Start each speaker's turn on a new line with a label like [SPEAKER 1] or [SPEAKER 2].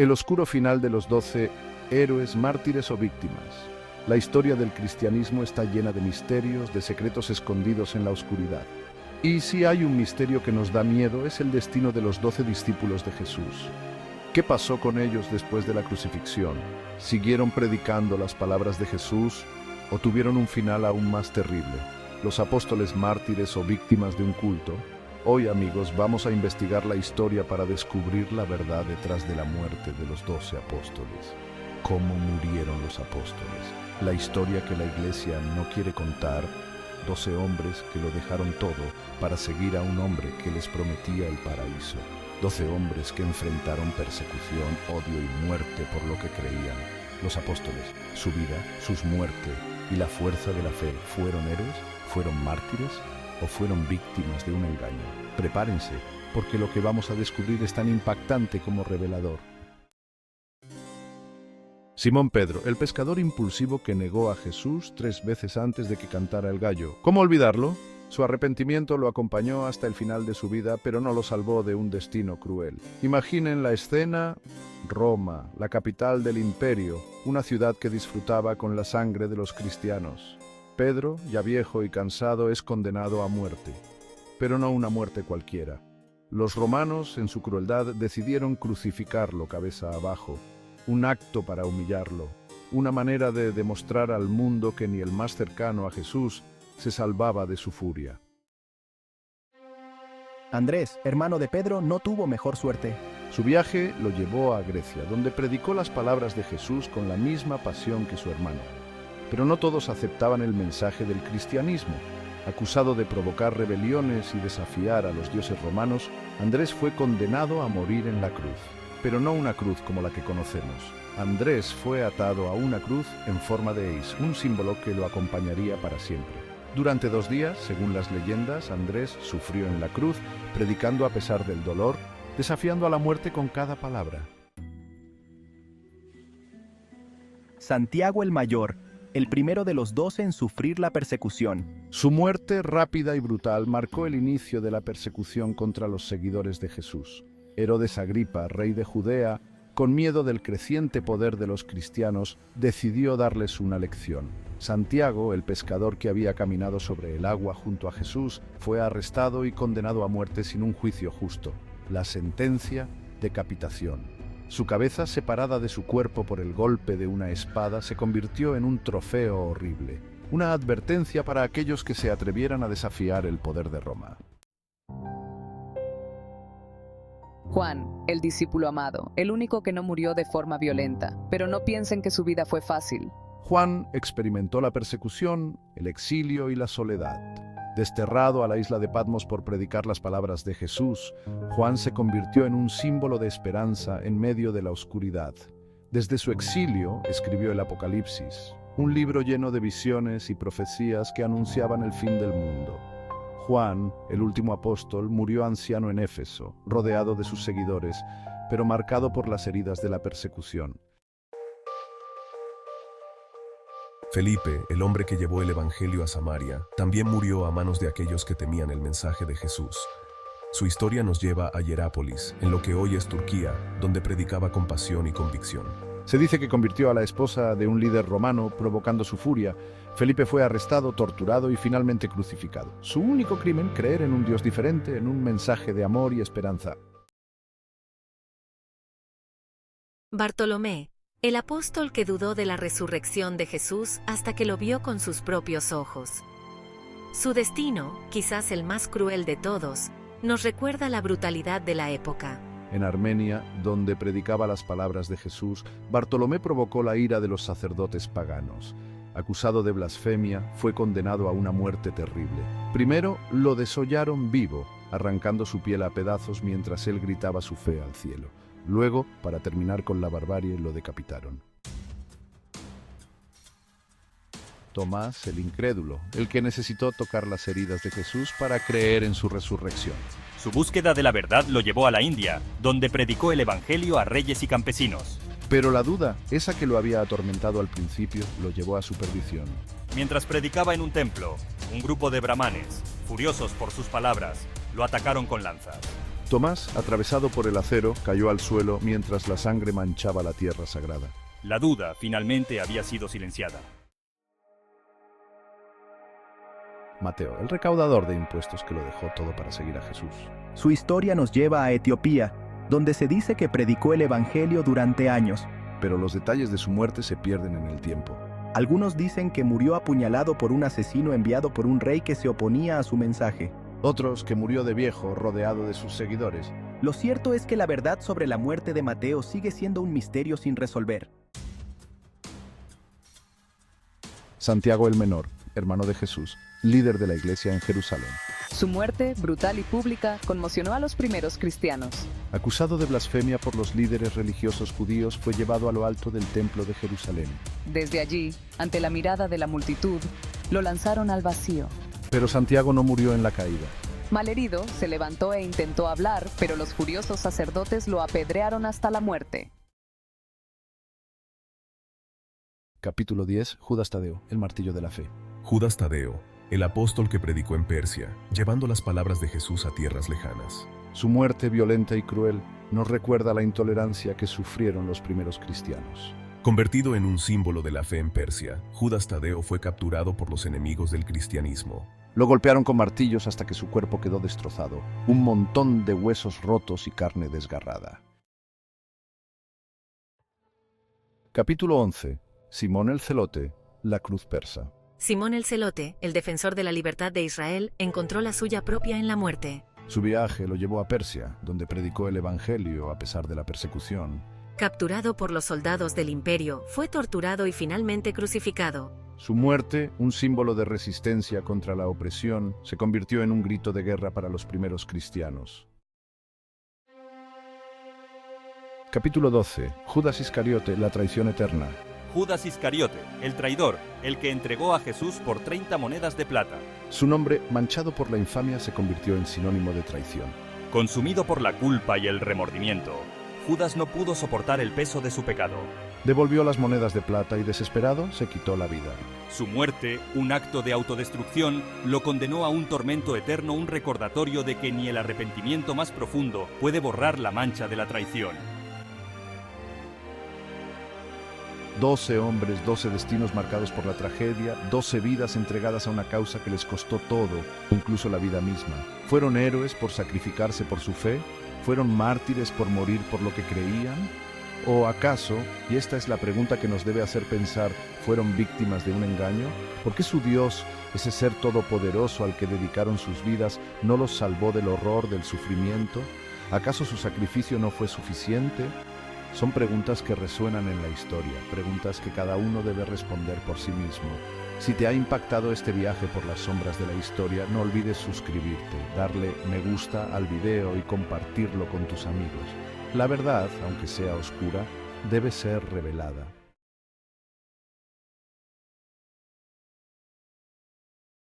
[SPEAKER 1] El oscuro final de los 12 héroes, mártires o víctimas. La historia del cristianismo está llena de misterios, de secretos escondidos en la oscuridad. Y si hay un misterio que nos da miedo, es el destino de los 12 discípulos de Jesús. ¿Qué pasó con ellos después de la crucifixión? ¿Siguieron predicando las palabras de Jesús o tuvieron un final aún más terrible? ¿Los apóstoles mártires o víctimas de un culto? Hoy, amigos, vamos a investigar la historia para descubrir la verdad detrás de la muerte de los 12 apóstoles. ¿Cómo murieron los apóstoles? La historia que la Iglesia no quiere contar. 12 hombres que lo dejaron todo para seguir a un hombre que les prometía el paraíso. 12 hombres que enfrentaron persecución, odio y muerte por lo que creían. Los apóstoles, su vida, sus muertes y la fuerza de la fe, ¿fueron héroes? ¿Fueron mártires? ¿O fueron víctimas de un engaño? Prepárense, porque lo que vamos a descubrir es tan impactante como revelador. Simón Pedro, el pescador impulsivo que negó a Jesús 3 veces antes de que cantara el gallo. ¿Cómo olvidarlo? Su arrepentimiento lo acompañó hasta el final de su vida, pero no lo salvó de un destino cruel. Imaginen la escena: Roma, la capital del imperio, una ciudad que disfrutaba con la sangre de los cristianos. Pedro, ya viejo y cansado, es condenado a muerte, pero no una muerte cualquiera. Los romanos, en su crueldad, decidieron crucificarlo cabeza abajo, un acto para humillarlo, una manera de demostrar al mundo que ni el más cercano a Jesús se salvaba de su furia.
[SPEAKER 2] Andrés, hermano de Pedro, no tuvo mejor suerte.
[SPEAKER 1] Su viaje lo llevó a Grecia, donde predicó las palabras de Jesús con la misma pasión que su hermano. Pero no todos aceptaban el mensaje del cristianismo. Acusado de provocar rebeliones y desafiar a los dioses romanos, Andrés fue condenado a morir en la cruz. Pero no una cruz como la que conocemos. Andrés fue atado a una cruz en forma de eis, un símbolo que lo acompañaría para siempre. Durante 2 días, según las leyendas, Andrés sufrió en la cruz, predicando a pesar del dolor, desafiando a la muerte con cada palabra.
[SPEAKER 2] Santiago el Mayor, el primero de los 12 en sufrir la persecución.
[SPEAKER 1] Su muerte rápida y brutal marcó el inicio de la persecución contra los seguidores de Jesús. Herodes Agripa, rey de Judea, con miedo del creciente poder de los cristianos, decidió darles una lección. Santiago, el pescador que había caminado sobre el agua junto a Jesús, fue arrestado y condenado a muerte sin un juicio justo. La sentencia: decapitación. Su cabeza, separada de su cuerpo por el golpe de una espada, se convirtió en un trofeo horrible. Una advertencia para aquellos que se atrevieran a desafiar el poder de Roma.
[SPEAKER 3] Juan, el discípulo amado, el único que no murió de forma violenta, pero no piensen que su vida fue fácil.
[SPEAKER 1] Juan experimentó la persecución, el exilio y la soledad. Desterrado a la isla de Patmos por predicar las palabras de Jesús, Juan se convirtió en un símbolo de esperanza en medio de la oscuridad. Desde su exilio escribió el Apocalipsis, un libro lleno de visiones y profecías que anunciaban el fin del mundo. Juan, el último apóstol, murió anciano en Éfeso, rodeado de sus seguidores, pero marcado por las heridas de la persecución.
[SPEAKER 4] Felipe, el hombre que llevó el Evangelio a Samaria, también murió a manos de aquellos que temían el mensaje de Jesús. Su historia nos lleva a Hierápolis, en lo que hoy es Turquía, donde predicaba con pasión y convicción.
[SPEAKER 1] Se dice que convirtió a la esposa de un líder romano, provocando su furia. Felipe fue arrestado, torturado y finalmente crucificado. Su único crimen: creer en un Dios diferente, en un mensaje de amor y esperanza.
[SPEAKER 5] Bartolomé, el apóstol que dudó de la resurrección de Jesús hasta que lo vio con sus propios ojos. Su destino, quizás el más cruel de todos, nos recuerda la brutalidad de la época.
[SPEAKER 1] En Armenia, donde predicaba las palabras de Jesús, Bartolomé provocó la ira de los sacerdotes paganos. Acusado de blasfemia, fue condenado a una muerte terrible. Primero, lo desollaron vivo, arrancando su piel a pedazos mientras él gritaba su fe al cielo. Luego, para terminar con la barbarie, lo decapitaron. Tomás, el incrédulo, el que necesitó tocar las heridas de Jesús para creer en su resurrección.
[SPEAKER 6] Su búsqueda de la verdad lo llevó a la India, donde predicó el Evangelio a reyes y campesinos.
[SPEAKER 1] Pero la duda, esa que lo había atormentado al principio, lo llevó a su perdición.
[SPEAKER 6] Mientras predicaba en un templo, un grupo de brahmanes, furiosos por sus palabras, lo atacaron con lanzas.
[SPEAKER 1] Tomás, atravesado por el acero, cayó al suelo mientras la sangre manchaba la tierra sagrada.
[SPEAKER 6] La duda finalmente había sido silenciada.
[SPEAKER 1] Mateo, el recaudador de impuestos que lo dejó todo para seguir a Jesús.
[SPEAKER 2] Su historia nos lleva a Etiopía, donde se dice que predicó el Evangelio durante años.
[SPEAKER 1] Pero los detalles de su muerte se pierden en el tiempo.
[SPEAKER 2] Algunos dicen que murió apuñalado por un asesino enviado por un rey que se oponía a su mensaje.
[SPEAKER 1] Otros que murió de viejo, rodeado de sus seguidores.
[SPEAKER 2] Lo cierto es que la verdad sobre la muerte de Mateo sigue siendo un misterio sin resolver.
[SPEAKER 1] Santiago el Menor, hermano de Jesús, líder de la iglesia en Jerusalén.
[SPEAKER 3] Su muerte, brutal y pública, conmocionó a los primeros cristianos.
[SPEAKER 1] Acusado de blasfemia por los líderes religiosos judíos, fue llevado a lo alto del templo de Jerusalén.
[SPEAKER 3] Desde allí, ante la mirada de la multitud, lo lanzaron al vacío.
[SPEAKER 1] Pero Santiago no murió en la caída.
[SPEAKER 3] Malherido, se levantó e intentó hablar, pero los furiosos sacerdotes lo apedrearon hasta la muerte.
[SPEAKER 1] Capítulo 10. Judas Tadeo, el martillo de la fe.
[SPEAKER 4] Judas Tadeo, el apóstol que predicó en Persia, llevando las palabras de Jesús a tierras lejanas.
[SPEAKER 1] Su muerte violenta y cruel nos recuerda la intolerancia que sufrieron los primeros cristianos.
[SPEAKER 4] Convertido en un símbolo de la fe en Persia, Judas Tadeo fue capturado por los enemigos del cristianismo.
[SPEAKER 1] Lo golpearon con martillos hasta que su cuerpo quedó destrozado, un montón de huesos rotos y carne desgarrada. Capítulo 11. Simón el Celote, la cruz persa.
[SPEAKER 5] Simón el Celote, el defensor de la libertad de Israel, encontró la suya propia en la muerte.
[SPEAKER 1] Su viaje lo llevó a Persia, donde predicó el Evangelio a pesar de la persecución.
[SPEAKER 5] Capturado por los soldados del imperio, fue torturado y finalmente crucificado.
[SPEAKER 1] Su muerte, un símbolo de resistencia contra la opresión, se convirtió en un grito de guerra para los primeros cristianos. Capítulo 12. Judas Iscariote, la traición eterna.
[SPEAKER 6] Judas Iscariote, el traidor, el que entregó a Jesús por 30 monedas de plata.
[SPEAKER 1] Su nombre, manchado por la infamia, se convirtió en sinónimo de traición.
[SPEAKER 6] Consumido por la culpa y el remordimiento, Judas no pudo soportar el peso de su pecado.
[SPEAKER 1] Devolvió las monedas de plata y, desesperado, se quitó la vida.
[SPEAKER 6] Su muerte, un acto de autodestrucción, lo condenó a un tormento eterno, un recordatorio de que ni el arrepentimiento más profundo puede borrar la mancha de la traición.
[SPEAKER 1] 12 hombres, 12 destinos marcados por la tragedia, 12 vidas entregadas a una causa que les costó todo, incluso la vida misma. ¿Fueron héroes por sacrificarse por su fe? ¿Fueron mártires por morir por lo que creían? ¿O acaso, y esta es la pregunta que nos debe hacer pensar, fueron víctimas de un engaño? ¿Por qué su Dios, ese ser todopoderoso al que dedicaron sus vidas, no los salvó del horror, del sufrimiento? ¿Acaso su sacrificio no fue suficiente? Son preguntas que resuenan en la historia, preguntas que cada uno debe responder por sí mismo. Si te ha impactado este viaje por las sombras de la historia, no olvides suscribirte, darle me gusta al video y compartirlo con tus amigos. La verdad, aunque sea oscura, debe ser revelada.